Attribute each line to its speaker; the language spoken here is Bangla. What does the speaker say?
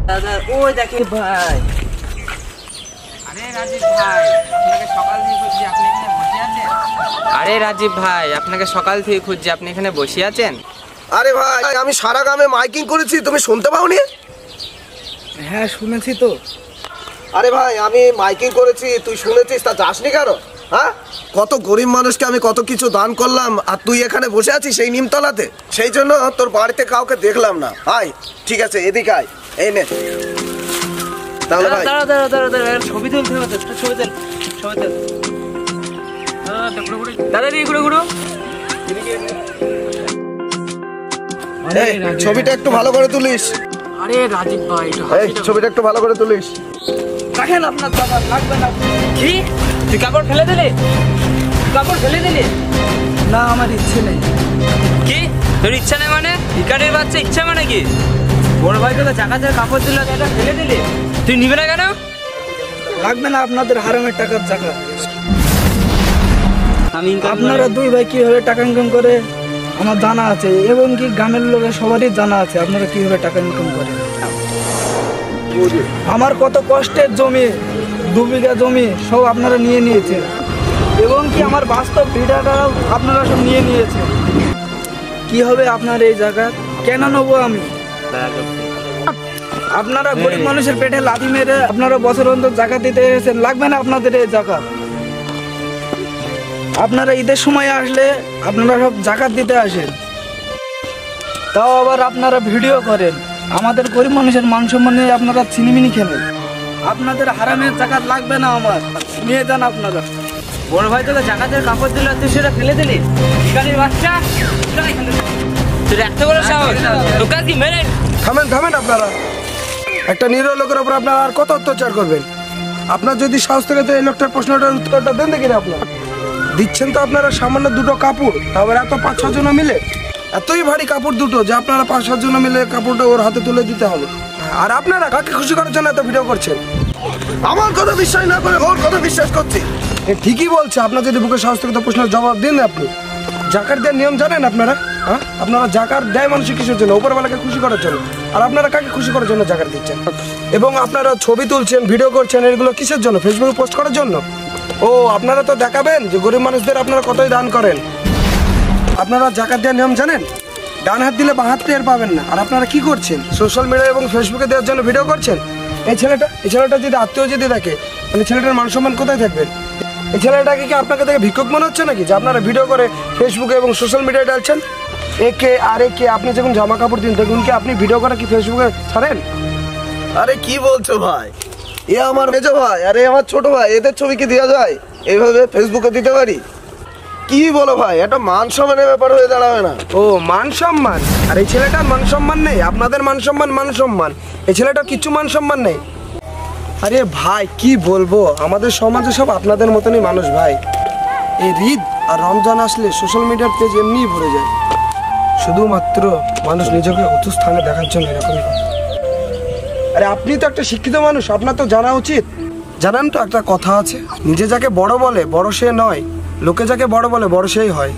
Speaker 1: দাদা ওই দেখে ভাই।
Speaker 2: আরে রাজীব ভাই, আপনাকে সকাল থেকে খুঁজছি, আপনি এখানে বসে আছেন? আরে রাজীব ভাই, আপনাকে সকাল থেকে খুঁজছি, আপনি এখানে বসে আছেন?
Speaker 3: আরে ভাই, আমি সারা গ্রামে মাইকিং করেছি, তুমি শুনতে পাওনি?
Speaker 1: হ্যাঁ শুনেছি তো।
Speaker 3: আরে ভাই, আমি মাইকিং করেছি, তুই শুনেছিস, তা যাসনি কেন? হ্যাঁ, কত গরিব মানুষকে আমি কত কিছু দান করলাম, আর তুই এখানে বসে আছিস সেই নিমতলাতে। সেই জন্য তোর বাড়িতে কাউকে দেখলাম না। আয়, ঠিক আছে, এদিকে আয়, এই নে। তাহলে ভাই
Speaker 1: ছবি তুলতে হবে, ছবি তুল, ছবি তুল। দাদা দিয়ে ঘুরো ঘুরো।
Speaker 3: ছবিটা একটু ভালো করে তুলিস।
Speaker 1: আরে রাজীব ভাই,
Speaker 3: ছবিটা একটু ভালো করে তুলিস।
Speaker 1: রাখেন আপনার দাদা, লাগবে না। কি তুই কাপড় ফেলে দিলি? কাপড় ফেলে দিলি? না, আমার ইচ্ছে নেই। কি তোর ইচ্ছা নেই মানে? ভিখারির বাচ্চা, ইচ্ছা মানে কি? বড় ভাই তোকে জাকাতের কাপড় দিল, এটা ফেলে দিলি? তুই নিবি না কেন? লাগবে না আপনাদের হারামের টাকার জাকা। আপনারা দুই ভাই কিভাবে টাকা ইনকাম করে আমার জানা আছে, এবং কি গ্রামের লোকের সবারই জানা আছে আপনারা কিভাবে টাকা ইনকাম করে। আমার কত কষ্টের জমি, 2 বিঘা জমি সব আপনারা নিয়ে নিয়েছেন, এবং কি আমার বাস্তব ভিটাটাও আপনারা সব নিয়ে নিয়েছেন। কি হবে আপনার এই জায়গা? কেন নেবো আমি? আপনারা গরিব মানুষের পেটে লাথি মেরে আপনারা বছর অন্তর জাকাত দিতে এসেছেন, লাগবে না আপনাদের এই জাকাত। আপনারা ঈদের সময় আসলে আপনারা সব জাকাত দিতে আসেন, তাও আবার আপনারা ভিডিও করেন, আমাদের গরিব মানুষের মান সম্মান নিয়ে আপনারা ছিনিমিনি খেলেন। আপনাদের হারামের জাকাত লাগবে না আমার, নিয়ে যান আপনারা। বড় ভাই তোকে জাকাতের কাপড় দিল, তুই সেটা ফেলে দিলি? ভিখারির বাচ্চা, তুই এত বড় সাহস, তোকে কি মেরে?
Speaker 3: থামেন থামেন আপনারা। একটা নিরীহ লোকের উপর আপনারা আর কত অত্যাচার করবেন? আপনার যদি সাহস থেকে তো এই লোকটার প্রশ্নটার উত্তরটা দেন দেখি না। আপনার দিচ্ছেন তো আপনারা সামান্য 2টো কাপড়, তারপরে এত 5-6 জন মিলে, এতই ভারী কাপড় দুটো যে আপনারা 5-7 জন মিলে কাপড়টা ওর হাতে তুলে দিতে হবে। আর আপনারা কাকে খুশি করার জন্য এত ভিডিও করছেন? আমার কথা বিশ্বাস না করে ওর কথা বিশ্বাস করছি। ঠিকই বলছে, আপনার যদি বুকে সাহস থেকে তো প্রশ্নের জবাব দিন। আপনি জাকাত দেওয়ার নিয়ম জানেন আপনারা? হ্যাঁ, আপনারা জাকাত দেয় মানুষের কিসের জন্য? উপরওয়ালাকে খুশি করার জন্য। আর আপনারা কাকে খুশি করার জন্য জাকাত দিচ্ছেন? এবং আপনারা ছবি তুলছেন, ভিডিও করছেন, এগুলো কিসের জন্য? ফেসবুকে পোস্ট করার জন্য? ও, আপনারা তো দেখাবেন যে গরিব মানুষদের আপনারা কতই দান করেন। আপনারা জাকাত দেওয়ার নিয়ম জানেন? ডান হাত দিলে বাঁ হাত টের পাবেন না। আর আপনারা কি করছেন? সোশ্যাল মিডিয়া এবং ফেসবুকে দেওয়ার জন্য ভিডিও করছেন। এই ছেলেটা যদি আত্মীয় যদি দেখে, তাহলে ছেলেটার মান সম্মান কোথায় থাকবে? এই ছেলেটাকে কি আপনাকে থেকে ভিক্ষুক মনে হচ্ছে নাকি, যে আপনারা ভিডিও করে ফেসবুকে এবং সোশ্যাল মিডিয়ায় ডালছেন? একে আপনি যখন জামা কাপড় দিন, দেখুন কি আপনি ভিডিও করে কি ফেসবুকে ছাড়েন? আরে কি বলছো ভাই? এ আমার মেজো ভাই, আরে আমার ছোট ভাই, এদের ছবি কি দেওয়া যায়? এইভাবে ফেসবুকে দিতে পারি? কি বলো ভাই, এটা মান সম্মানের ব্যাপার হয়ে দাঁড়াবে না? ও, মান সম্মান? আর এই ছেলেটার মান সম্মান নেই? আপনাদের মান সম্মান, এই ছেলেটার কিছু মান সম্মান নেই। আরে ভাই কি বলবো, আমাদের সমাজে সব আপনাদের মতনই মানুষ ভাই। এই ঈদ আর রমজান আসলে সোশ্যাল মিডিয়ার পেজ এমনিই ভরে যায়, শুধুমাত্র মানুষ নিজেকে উঁচু স্থানে দেখার জন্য এরকমই করে। আরে আপনি তো একটা শিক্ষিত মানুষ, আপনার তো জানা উচিত। জানেন তো একটা কথা আছে, নিজে যাকে বড় বলে বড় সে নয়, লোকে যাকে বড় বলে বড় সেই হয়।